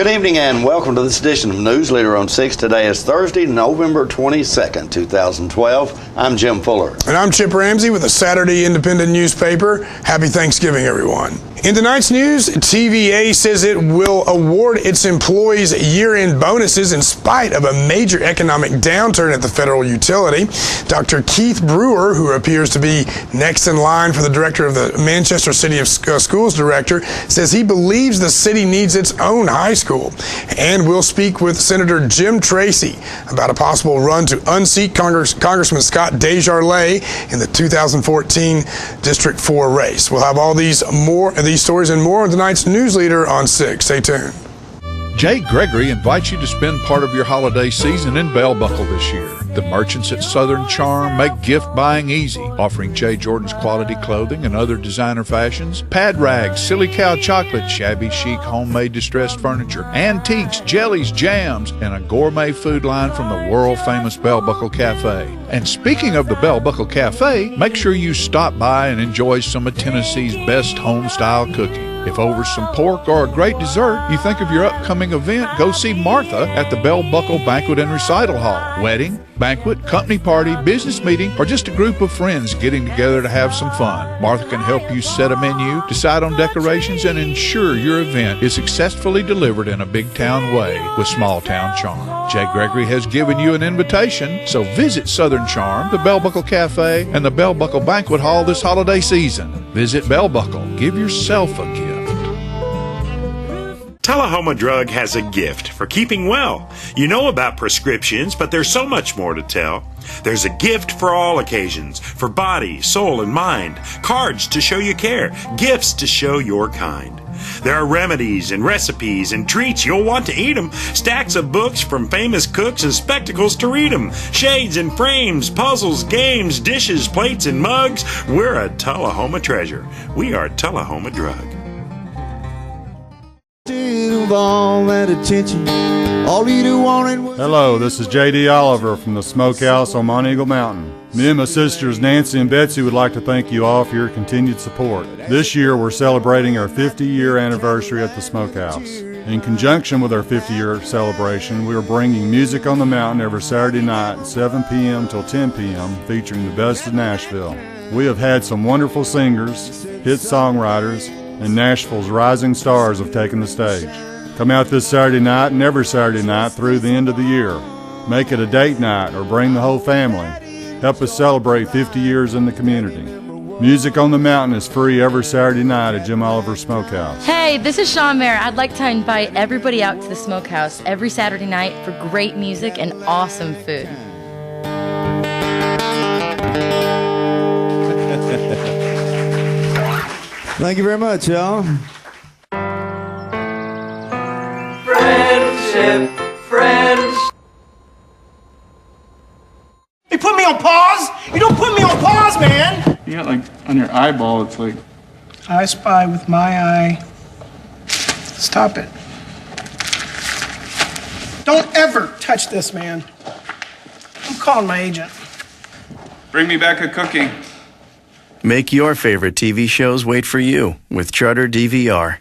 Good evening and welcome to this edition of Newsleader on 6. Today is Thursday, November 22nd, 2012. I'm Jim Fuller. And I'm Chip Ramsey with the Saturday Independent newspaper. Happy Thanksgiving, everyone. In tonight's news, TVA says it will award its employees year-end bonuses in spite of a major economic downturn at the federal utility. Dr. Keith Brewer, who appears to be next in line for the director of the Manchester City of Schools director, says he believes the city needs its own high school. And we'll speak with Senator Jim Tracy about a possible run to unseat Congressman Scott Desjardins in the 2014 District 4 race. We'll have all these stories and more on tonight's Newsleader on 6. Stay tuned. Jay Gregory invites you to spend part of your holiday season in Bell Buckle this year. The merchants at Southern Charm make gift buying easy, offering Jay Jordan's quality clothing and other designer fashions, pad rags, silly cow chocolate, shabby chic homemade distressed furniture, antiques, jellies, jams, and a gourmet food line from the world-famous Bell Buckle Cafe. And speaking of the Bell Buckle Cafe, make sure you stop by and enjoy some of Tennessee's best home-style cooking. If over some pork or a great dessert you think of your upcoming event, go see Martha at the Bell Buckle Banquet and Recital Hall. Wedding, banquet, company party, business meeting, or just a group of friends getting together to have some fun. Martha can help you set a menu, decide on decorations, and ensure your event is successfully delivered in a big town way with small town charm. Jay Gregory has given you an invitation, so visit Southern Charm, the Bell Buckle Cafe, and the Bell Buckle Banquet Hall this holiday season. Visit Bell Buckle. Give yourself a gift. Tullahoma Drug has a gift for keeping well. You know about prescriptions, but there's so much more to tell. There's a gift for all occasions, for body, soul, and mind. Cards to show you care, gifts to show your kind. There are remedies and recipes and treats, you'll want to eat them. Stacks of books from famous cooks and spectacles to read them. Shades and frames, puzzles, games, dishes, plates, and mugs. We're a Tullahoma treasure. We are Tullahoma Drug. Hello, this is J.D. Oliver from the Smokehouse on Mount Eagle Mountain. Me and my sisters Nancy and Betsy would like to thank you all for your continued support. This year we're celebrating our 50-year anniversary at the Smokehouse. In conjunction with our 50-year celebration, we are bringing Music on the Mountain every Saturday night, 7 p.m. till 10 p.m., featuring the best of Nashville. We have had some wonderful singers, hit songwriters, and Nashville's rising stars have taken the stage. Come out this Saturday night and every Saturday night through the end of the year. Make it a date night or bring the whole family. Help us celebrate 50 years in the community. Music on the Mountain is free every Saturday night at Jim Oliver's Smokehouse. Hey, this is Sean Mayer. I'd like to invite everybody out to the Smokehouse every Saturday night for great music and awesome food. Thank you very much, y'all. Friends. You put me on pause? You don't put me on pause, man! You got like on your eyeball, it's like. I spy with my eye. Stop it. Don't ever touch this, man. I'm calling my agent. Bring me back a cookie. Make your favorite TV shows wait for you with Charter DVR.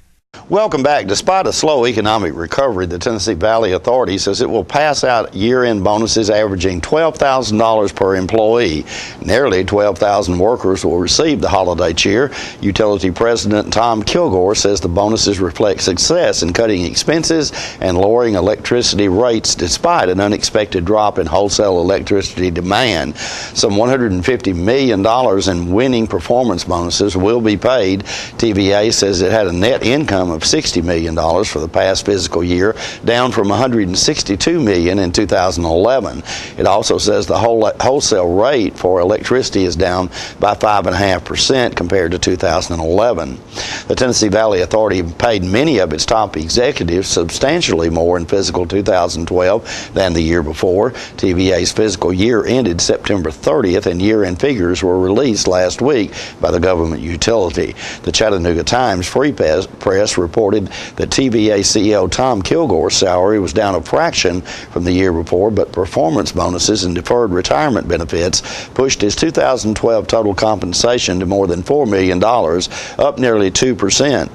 Welcome back. Despite a slow economic recovery, the Tennessee Valley Authority says it will pass out year-end bonuses averaging $12,000 per employee. Nearly 12,000 workers will receive the holiday cheer. Utility President Tom Kilgore says the bonuses reflect success in cutting expenses and lowering electricity rates despite an unexpected drop in wholesale electricity demand. Some $150 million in winning performance bonuses will be paid. TVA says it had a net income of $60 million for the past fiscal year, down from $162 million in 2011. It also says the wholesale rate for electricity is down by 5.5% compared to 2011. The Tennessee Valley Authority paid many of its top executives substantially more in fiscal 2012 than the year before. TVA's fiscal year ended September 30th, and year-end figures were released last week by the government utility. The Chattanooga Times Free Press reported that TVA CEO Tom Kilgore's salary was down a fraction from the year before, but performance bonuses and deferred retirement benefits pushed his 2012 total compensation to more than $4 million, up nearly 2%.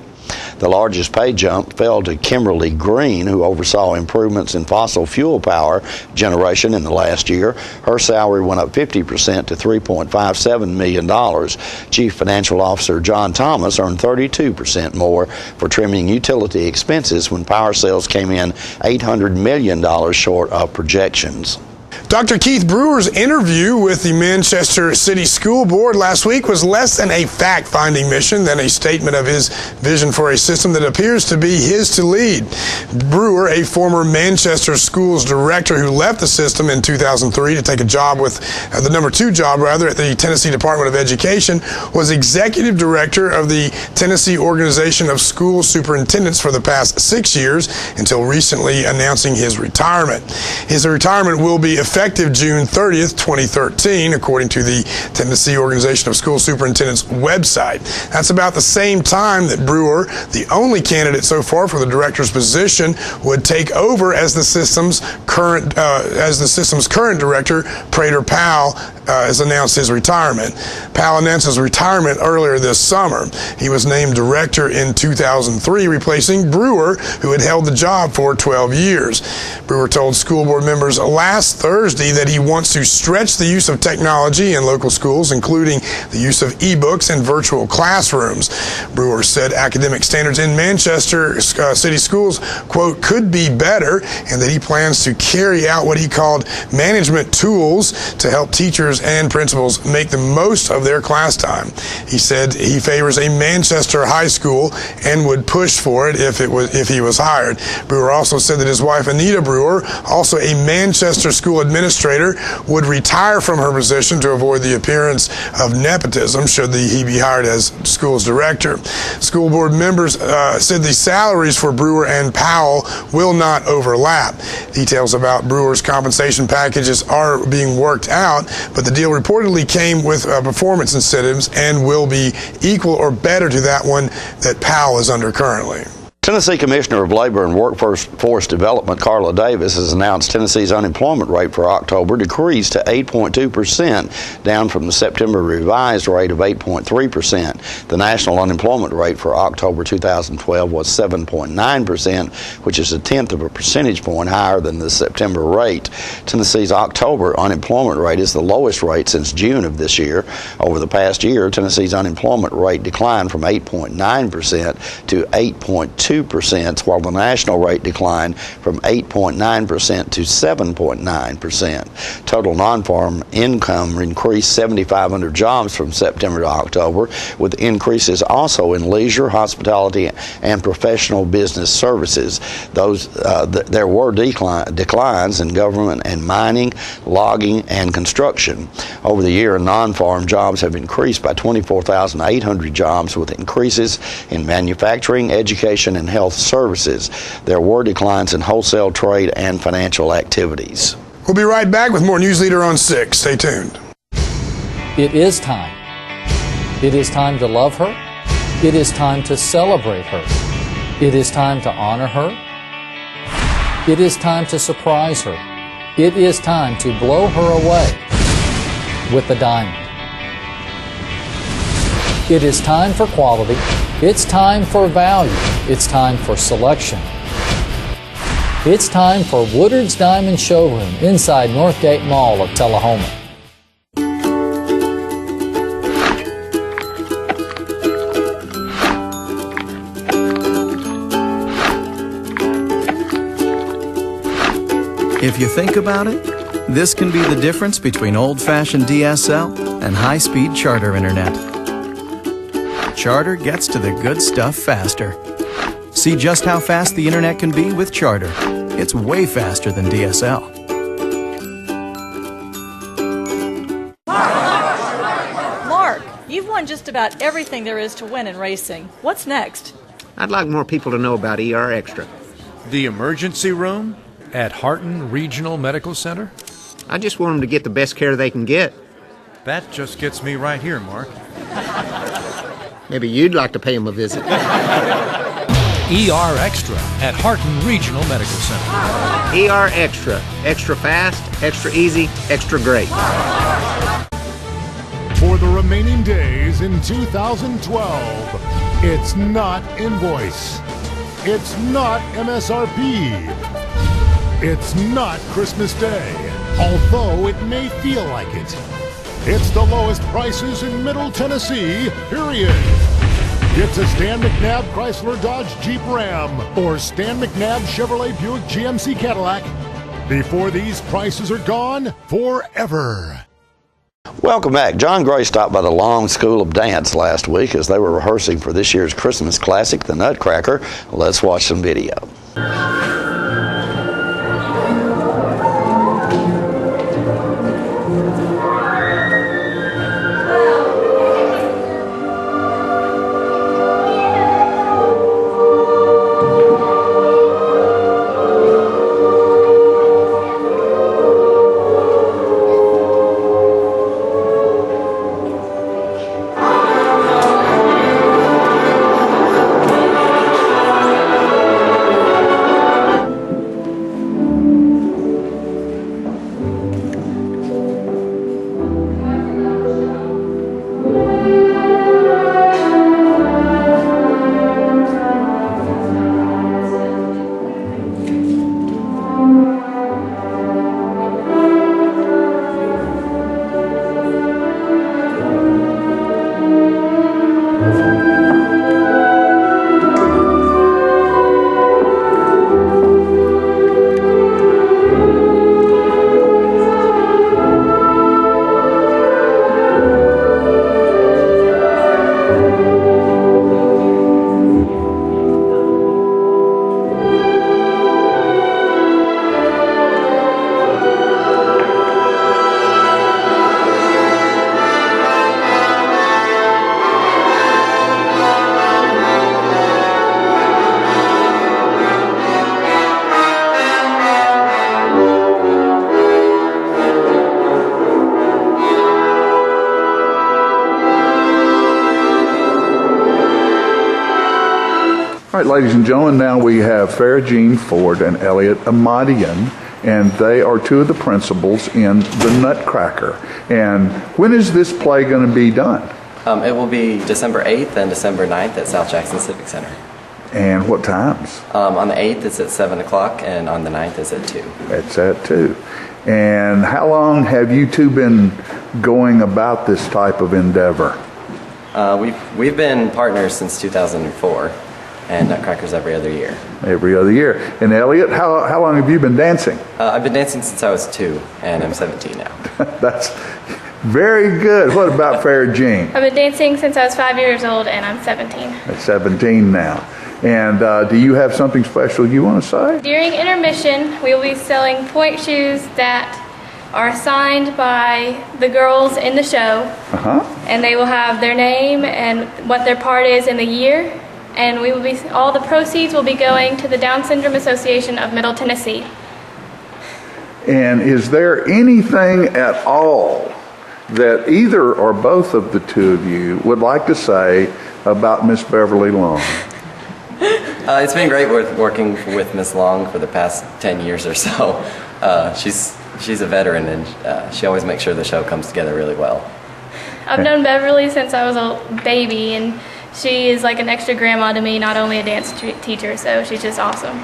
The largest pay jump fell to Kimberly Green, who oversaw improvements in fossil fuel power generation in the last year. Her salary went up 50% to $3.57 million. Chief Financial Officer John Thomas earned 32% more for trimming utility expenses when power sales came in $800 million short of projections. Dr. Keith Brewer's interview with the Manchester City School Board last week was less than a fact-finding mission than a statement of his vision for a system that appears to be his to lead. Brewer, a former Manchester Schools director who left the system in 2003 to take a job with the #2 job at the Tennessee Department of Education, was executive director of the Tennessee Organization of School Superintendents for the past 6 years until recently announcing his retirement. His retirement will be effective June 30th, 2013, according to the Tennessee Organization of School Superintendents website. That's about the same time that Brewer, the only candidate so far for the director's position, would take over as the system's current director, Prater Powell, has announced his retirement. Powell announced his retirement earlier this summer. He was named director in 2003, replacing Brewer, who had held the job for 12 years. Brewer told school board members last Thursday that he wants to stretch the use of technology in local schools, including the use of e-books and virtual classrooms. Brewer said academic standards in Manchester City schools, quote, could be better, and that he plans to carry out what he called management tools to help teachers and principals make the most of their class time. He said he favors a Manchester high school and would push for it if he was hired. Brewer also said that his wife, Anita Brewer, also a Manchester school administrator, would retire from her position to avoid the appearance of nepotism should he be hired as school's director. School board members said the salaries for Brewer and Powell will not overlap. Details about Brewer's compensation packages are being worked out, but the deal reportedly came with performance incentives and will be equal or better to that one that Powell is under currently. Tennessee Commissioner of Labor and Workforce Development Carla Davis has announced Tennessee's unemployment rate for October decreased to 8.2%, down from the September revised rate of 8.3%. The national unemployment rate for October 2012 was 7.9%, which is 1/10 of a percentage point higher than the September rate. Tennessee's October unemployment rate is the lowest rate since June of this year. Over the past year, Tennessee's unemployment rate declined from 8.9% to 8.2%, while the national rate declined from 8.9% to 7.9%. Total non-farm income increased 7,500 jobs from September to October, with increases also in leisure, hospitality, and professional business services. There were declines in government and mining, logging, and construction. Over the year, non-farm jobs have increased by 24,800 jobs, with increases in manufacturing, education, and health services. There were declines in wholesale trade and financial activities. We'll be right back with more Newsleader on 6. Stay tuned. It is time. It is time to love her. It is time to celebrate her. It is time to honor her. It is time to surprise her. It is time to blow her away with the diamond. It is time for quality. It's time for value. It's time for selection. It's time for Woodard's Diamond Showroom inside Northgate Mall of Tullahoma. If you think about it, this can be the difference between old-fashioned DSL and high-speed Charter internet. Charter gets to the good stuff faster. See just how fast the internet can be with Charter. It's way faster than DSL. Mark, you've won just about everything there is to win in racing. What's next? I'd like more people to know about ER Extra. The emergency room at Harton Regional Medical Center? I just want them to get the best care they can get. That just gets me right here, Mark. Maybe you'd like to pay them a visit. ER Extra at Harton Regional Medical Center. ER Extra. Extra fast, extra easy, extra great. For the remaining days in 2012, It's not invoice. It's not MSRP. It's not Christmas Day, although it may feel like it. It's the lowest prices in Middle Tennessee, period. It's a Stan McNabb Chrysler Dodge Jeep Ram or Stan McNabb Chevrolet Buick GMC Cadillac before these prices are gone forever. Welcome back. John Gray stopped by the Long School of Dance last week as they were rehearsing for this year's Christmas classic, The Nutcracker. Let's watch some video. All right, ladies and gentlemen, now we have Farrah Jean Ford and Elliot Amadian, and they are two of the principals in The Nutcracker. And when is this play going to be done? It will be December 8th and December 9th at South Jackson Civic Center. And what times? On the 8th, it's at 7 o'clock, and on the 9th, it's at 2. It's at 2. And how long have you two been going about this type of endeavor? We've been partners since 2004. And Nutcracker's every other year. Every other year. And Elliot, how long have you been dancing? I've been dancing since I was 2, and I'm 17 now. That's very good. What about Farrah Jean? I've been dancing since I was 5 years old, and I'm 17. At 17 now. And do you have something special you want to say? During intermission, we will be selling point shoes that are signed by the girls in the show. And they will have their name and what their part is in the year. And we will be, all the proceeds will be going to the Down Syndrome Association of Middle Tennessee. And is there anything at all that either or both of the two of you would like to say about Miss Beverly Long? It's been great working with Miss Long for the past 10 years or so. She's a veteran, and she always makes sure the show comes together really well. I've known Beverly since I was a baby, and she is like an extra grandma to me, not only a dance teacher, so she's just awesome.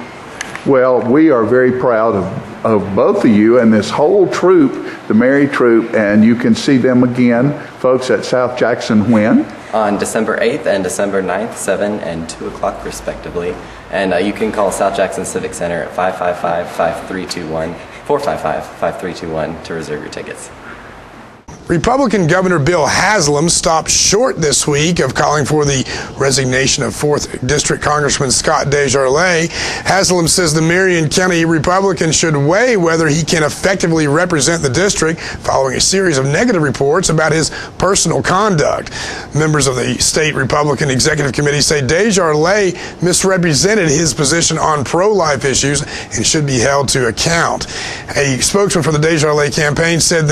Well, we are very proud of both of you and this whole troupe, the Merry Troupe, and you can see them again, folks, at South Jackson when? On December 8th and December 9th, 7 and 2 o'clock respectively. And you can call South Jackson Civic Center at 555-5321, 455-5321 to reserve your tickets. Republican Governor Bill Haslam stopped short this week of calling for the resignation of 4th District Congressman Scott Desjardins. Haslam says the Marion County Republican should weigh whether he can effectively represent the district following a series of negative reports about his personal conduct. Members of the state Republican Executive Committee say Desjardins misrepresented his position on pro-life issues and should be held to account. A spokesman for the Desjardins campaign said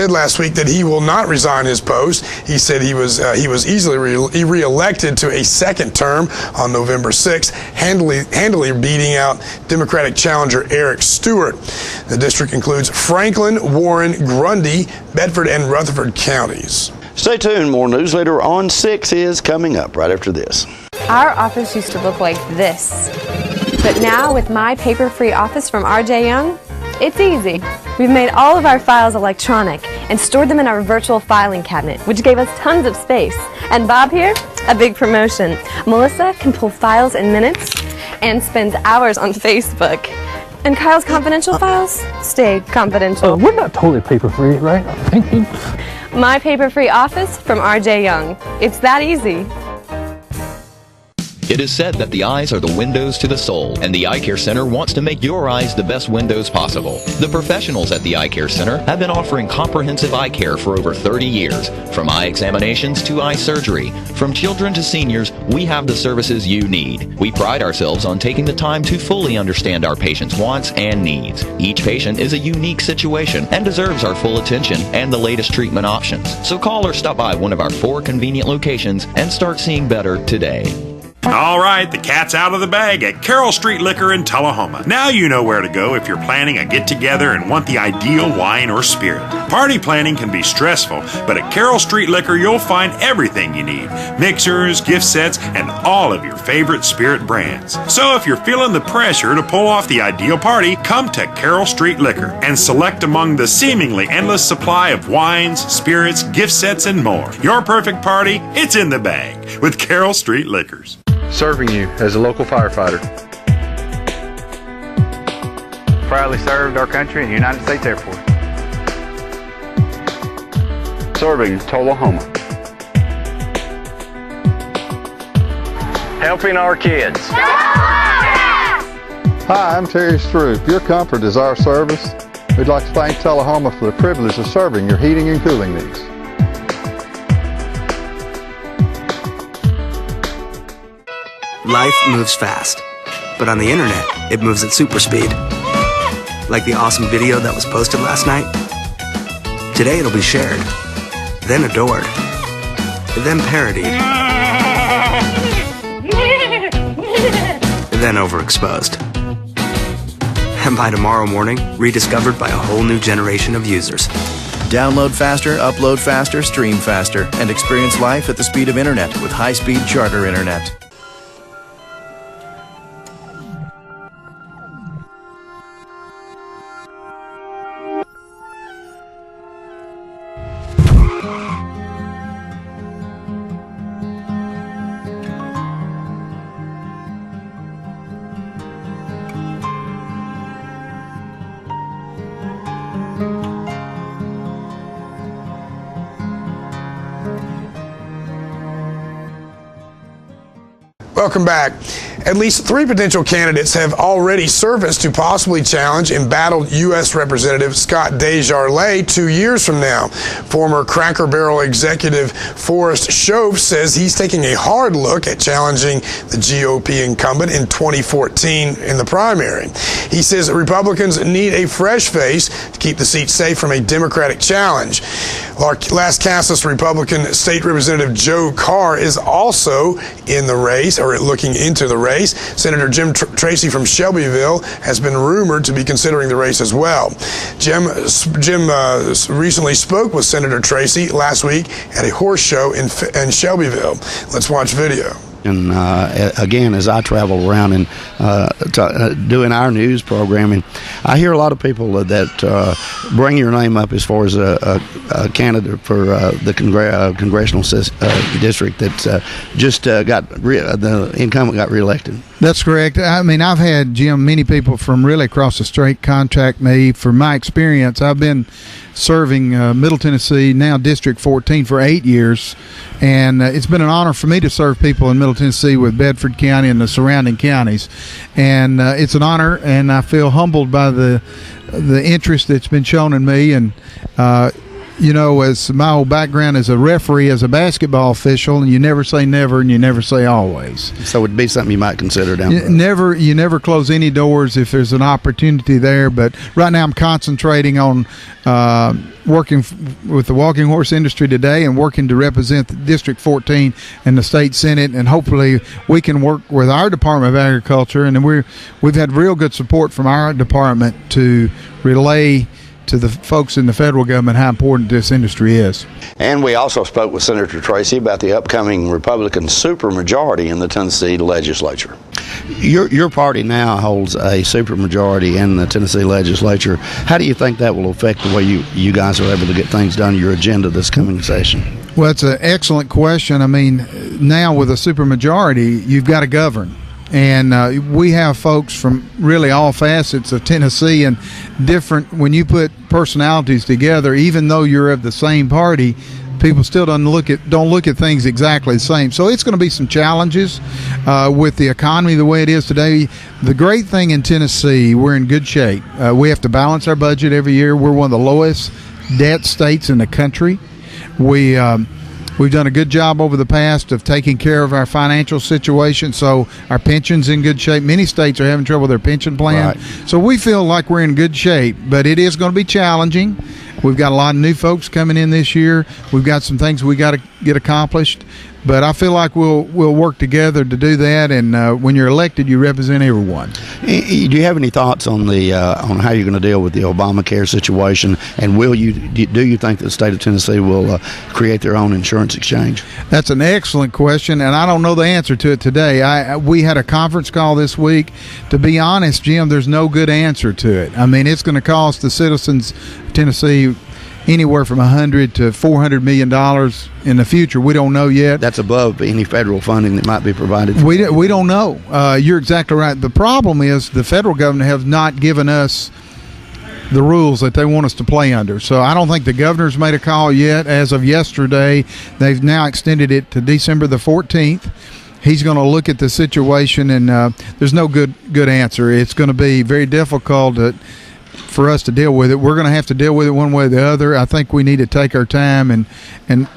last week that he will not resign his post. He said he was easily re-elected to a second term on November 6th, handily beating out Democratic challenger Eric Stewart. The district includes Franklin, Warren, Grundy, Bedford, and Rutherford counties. Stay tuned. More Newsleader on 6 is coming up right after this. Our office used to look like this. But now with My Paper-Free Office from R.J. Young, it's easy. We've made all of our files electronic and stored them in our virtual filing cabinet, which gave us tons of space. And Bob here, a big promotion. Melissa can pull files in minutes and spends hours on Facebook. And Kyle's confidential files stay confidential. We're not totally paper-free, right? My Paper-Free Office from R.J. Young. It's that easy. It is said that the eyes are the windows to the soul, and the Eye Care Center wants to make your eyes the best windows possible. The professionals at the Eye Care Center have been offering comprehensive eye care for over 30 years. From eye examinations to eye surgery, from children to seniors, we have the services you need. We pride ourselves on taking the time to fully understand our patients' wants and needs. Each patient is a unique situation and deserves our full attention and the latest treatment options. So call or stop by one of our 4 convenient locations and start seeing better today. All right, the cat's out of the bag at Carroll Street Liquor in Tullahoma. Now you know where to go if you're planning a get-together and want the ideal wine or spirit. Party planning can be stressful, but at Carroll Street Liquor you'll find everything you need. Mixers, gift sets, and all of your favorite spirit brands. So if you're feeling the pressure to pull off the ideal party, come to Carroll Street Liquor and select among the seemingly endless supply of wines, spirits, gift sets, and more. Your perfect party, it's in the bag with Carroll Street Liquors. Serving you as a local firefighter. Proudly served our country in the United States Air Force. Serving Tullahoma. Helping our kids. Hi, I'm Terry Stroop. Your comfort is our service. We'd like to thank Tullahoma for the privilege of serving your heating and cooling needs. Life moves fast, but on the internet, it moves at super speed. Like the awesome video that was posted last night. Today it'll be shared, then adored, then parodied, then overexposed. And by tomorrow morning, rediscovered by a whole new generation of users. Download faster, upload faster, stream faster, and experience life at the speed of internet with high-speed Charter Internet. Welcome back. At least 3 potential candidates have already surfaced to possibly challenge embattled U.S. Representative Scott Desjardins 2 years from now. Former Cracker Barrel executive Forrest Schoaf says he's taking a hard look at challenging the GOP incumbent in 2014 in the primary. He says Republicans need a fresh face to keep the seat safe from a Democratic challenge. Las Casas Republican State Representative Joe Carr is also in the race, or looking into the race. Senator Jim Tracy from Shelbyville has been rumored to be considering the race as well. Jim recently spoke with Senator Tracy last week at a horse show in Shelbyville. Let's watch video. And again, as I travel around and doing our news programming, I hear a lot of people that bring your name up as far as a candidate for the congressional district that just the incumbent got reelected. That's correct. I mean, I've had, Jim, many people from really across the state contact me. From my experience, I've been serving Middle Tennessee, now District 14, for 8 years, and it's been an honor for me to serve people in Middle Tennessee with Bedford County and the surrounding counties, and it's an honor, and I feel humbled by the interest that's been shown in me. And you know, as my old background as a referee, as a basketball official, and you never say never and you never say always. So it'd be something you might consider down the road. You never close any doors if there's an opportunity there. But right now I'm concentrating on working with the walking horse industry today and working to represent District 14 and the state Senate, and hopefully we can work with our Department of Agriculture, and we've had real good support from our department to relay to the folks in the federal government how important this industry is. And we also spoke with Senator Tracy about the upcoming Republican supermajority in the Tennessee legislature. Your party now holds a supermajority in the Tennessee legislature. How do you think that will affect the way you guys are able to get things done, your agenda this coming session? Well, it's an excellent question. I mean, now with a supermajority, you've got to govern. And we have folks from really all facets of Tennessee, and different. When you put personalities together, even though you're of the same party, people still don't look at things exactly the same. So it's going to be some challenges with the economy the way it is today. The great thing in Tennessee, we're in good shape. We have to balance our budget every year. We're one of the lowest debt states in the country. We've done a good job over the past of taking care of our financial situation, so our pension's in good shape. Many states are having trouble with their pension plan. Right. So we feel like we're in good shape, but it is going to be challenging. We've got a lot of new folks coming in this year. We've got some things we got to get accomplished, but I feel like we'll work together to do that. And when you're elected, you represent everyone. Do you have any thoughts on on how you're going to deal with the Obamacare situation? And do you think the state of Tennessee will create their own insurance exchange? That's an excellent question, and I don't know the answer to it today. We had a conference call this week. To be honest, Jim, there's no good answer to it. I mean, it's going to cost the citizens of Tennessee anywhere from $100 to $400 million in the future. We don't know yet. That's above any federal funding that might be provided. We don't know. You're exactly right. The problem is the federal government has not given us the rules that they want us to play under. So I don't think the governor's made a call yet. As of yesterday, they've now extended it to December the 14th. He's going to look at the situation, and there's no good answer. It's going to be very difficult for us to deal with it. We're going to have to deal with it one way or the other. I think we need to take our time and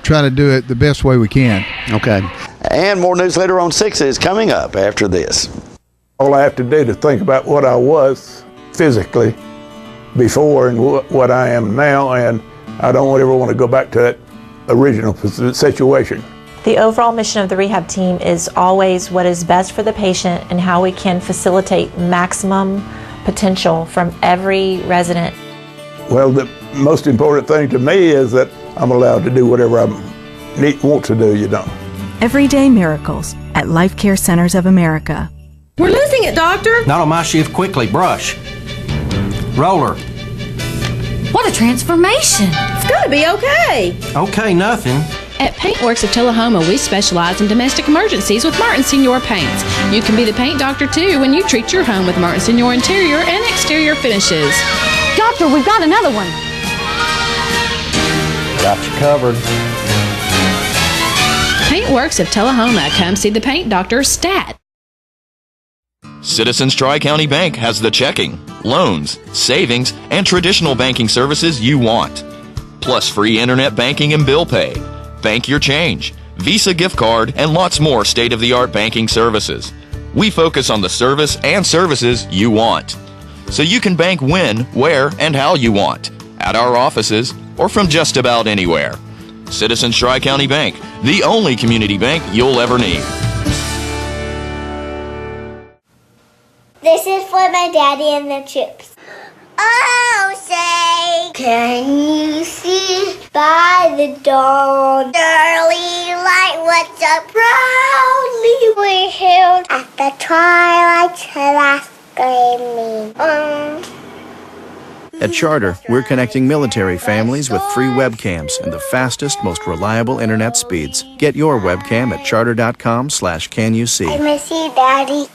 try to do it the best way we can. Okay. And more Newsleader on 6 is coming up after this. All I have to do to think about what I was physically before and what I am now, and I don't ever want to go back to that original situation. The overall mission of the rehab team is always what is best for the patient and how we can facilitate maximum potential from every resident. Well, the most important thing to me is that I'm allowed to do whatever I want to do, Everyday miracles at Life Care Centers of America. We're losing it, doctor. Not on my shift. Quickly, brush. Roller. What a transformation. It's got to be okay. Okay, nothing. At Paintworks of Tullahoma, we specialize in domestic emergencies with Martin Senior Paints. You can be the paint doctor too when you treat your home with Martin Senior interior and exterior finishes. Doctor, we've got another one. Got you covered. Paintworks of Tullahoma. Come see the paint doctor, Stat. Citizens Tri-County Bank has the checking, loans, savings, and traditional banking services you want. Plus free internet banking and bill pay. Bank your change, Visa gift card, and lots more state-of-the-art banking services. We focus on the service and services you want. So you can bank when, where, and how you want. At our offices, or from just about anywhere. Citizens Tri-County Bank, the only community bank you'll ever need. This is for my daddy and the chips. Oh, say, can you see by the dawn's early light what's up proudly we hailed at the twilight's last gleaming? At Charter, we're connecting military families with free webcams and the fastest, most reliable internet speeds. Get your webcam at charter.com/canyousee. I miss you, Daddy.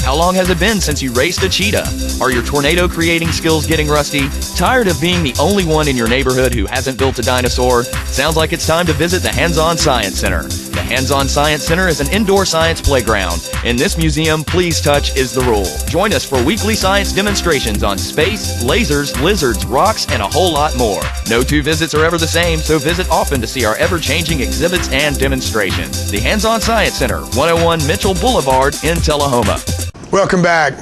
How long has it been since you raced a cheetah? Are your tornado creating skills getting rusty? Tired of being the only one in your neighborhood who hasn't built a dinosaur? Sounds like it's time to visit the Hands-On Science Center. The Hands-On Science Center is an indoor science playground. In this museum, please touch is the rule. Join us for weekly science demonstrations on space, lasers, lizards, rocks, and a whole lot more. No two visits are ever the same, so visit often to see our ever-changing exhibits and demonstrations. The Hands-On Science Center, 101 Mitchell Boulevard in Tullahoma. Welcome back.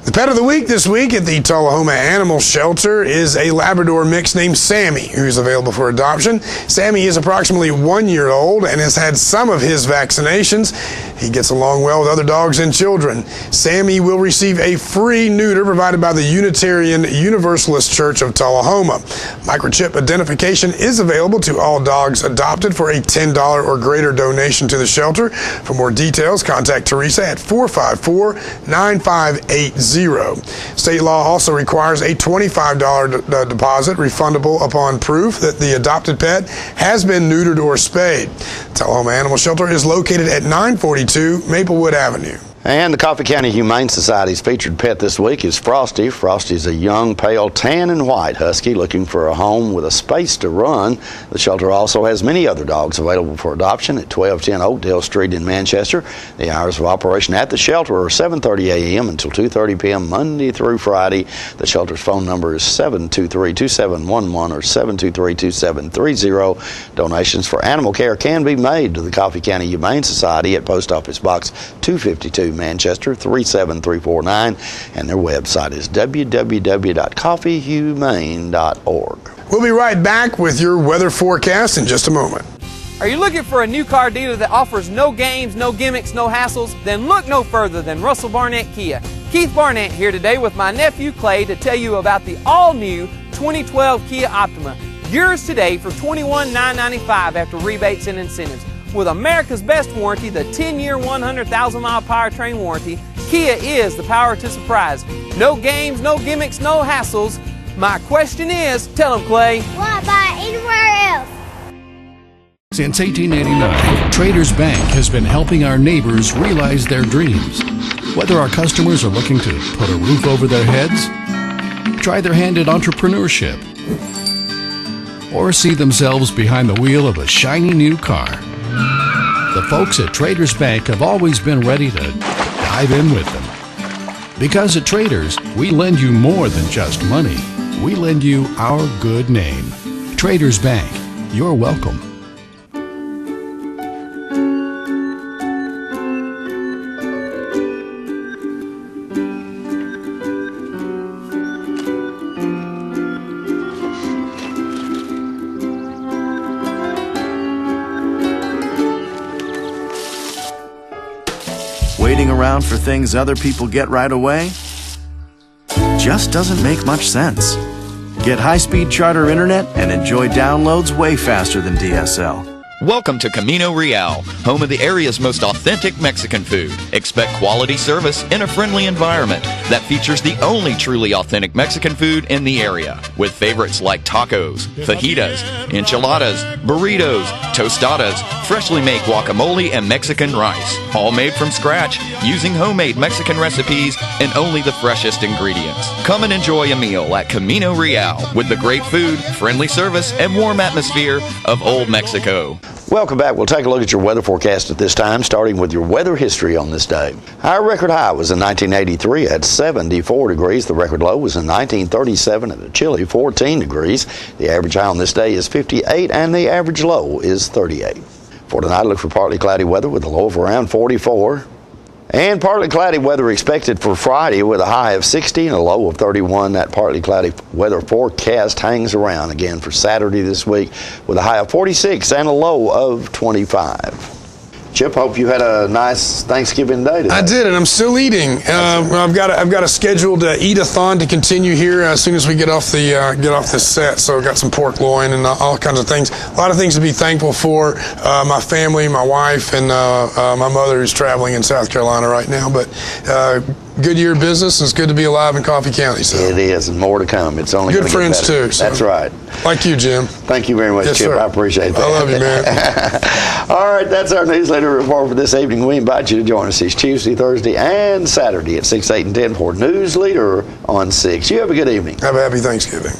The pet of the week this week at the Tullahoma Animal Shelter is a Labrador mix named Sammy, who's available for adoption. Sammy is approximately 1 year old and has had some of his vaccinations. He gets along well with other dogs and children. Sammy will receive a free neuter provided by the Unitarian Universalist Church of Tullahoma. Microchip identification is available to all dogs adopted for a $10 or greater donation to the shelter. For more details, contact Teresa at 454-9580. State law also requires a $25 deposit refundable upon proof that the adopted pet has been neutered or spayed. Tullahoma Animal Shelter is located at 942 Maplewood Avenue. And the Coffee County Humane Society's featured pet this week is Frosty. Frosty's a young, pale, tan and white husky looking for a home with a space to run. The shelter also has many other dogs available for adoption at 1210 Oakdale Street in Manchester. The hours of operation at the shelter are 7:30 a.m. until 2:30 p.m. Monday through Friday. The shelter's phone number is 723-2711 or 723-2730. Donations for animal care can be made to the Coffee County Humane Society at Post Office Box 252. Manchester 37349, and their website is www.coffeehumane.org. We'll be right back with your weather forecast in just a moment. Are you looking for a new car dealer that offers no games, no gimmicks, no hassles? Then look no further than Russell Barnett Kia. Keith Barnett here today with my nephew Clay to tell you about the all-new 2012 Kia Optima. Yours today for $21,995 after rebates and incentives. With America's best warranty, the 10-year, 100,000-mile powertrain warranty, Kia is the power to surprise. No games, no gimmicks, no hassles. My question is, tell them, Clay. Why buy anywhere else? Since 1889, Traders Bank has been helping our neighbors realize their dreams. Whether our customers are looking to put a roof over their heads, try their hand at entrepreneurship, or see themselves behind the wheel of a shiny new car. The folks at Traders Bank have always been ready to dive in with them. Because at Traders, we lend you more than just money. We lend you our good name. Traders Bank, you're welcome. Waiting around for things other people get right away just doesn't make much sense. Get high-speed charter internet and enjoy downloads way faster than DSL. Welcome to Camino Real, home of the area's most authentic Mexican food. Expect quality service in a friendly environment that features the only truly authentic Mexican food in the area, with favorites like tacos, fajitas, enchiladas, burritos, tostadas, freshly made guacamole, and Mexican rice, all made from scratch using homemade Mexican recipes and only the freshest ingredients. Come and enjoy a meal at Camino Real with the great food, friendly service, and warm atmosphere of Old Mexico. Welcome back. We'll take a look at your weather forecast at this time, starting with your weather history on this day. Our record high was in 1983 at 74 degrees. The record low was in 1937 at a chilly 14 degrees. The average high on this day is 58 and the average low is 38. For tonight, look for partly cloudy weather with a low of around 44. And partly cloudy weather expected for Friday with a high of 60 and a low of 31. That partly cloudy weather forecast hangs around again for Saturday this week with a high of 46 and a low of 25. Chip, hope you had a nice Thanksgiving day today. I did, and I'm still eating. I've got a scheduled eat-a-thon to continue here as soon as we get off this set. So I've got some pork loin and all kinds of things. A lot of things to be thankful for. My family, my wife, and my mother who's traveling in South Carolina right now. But good year of business, and it's good to be alive in Coffee County. So. It is, and more to come. It's only good friends too. So. That's right. Like you, Jim. Thank you very much, yes, Chip. Sir. I appreciate that. I love you, man. All right, that's our newsletter report for this evening. We invite you to join us each Tuesday, Thursday, and Saturday at 6, 8, and 10 for Newsleader on 6. You have a good evening. Have a happy Thanksgiving.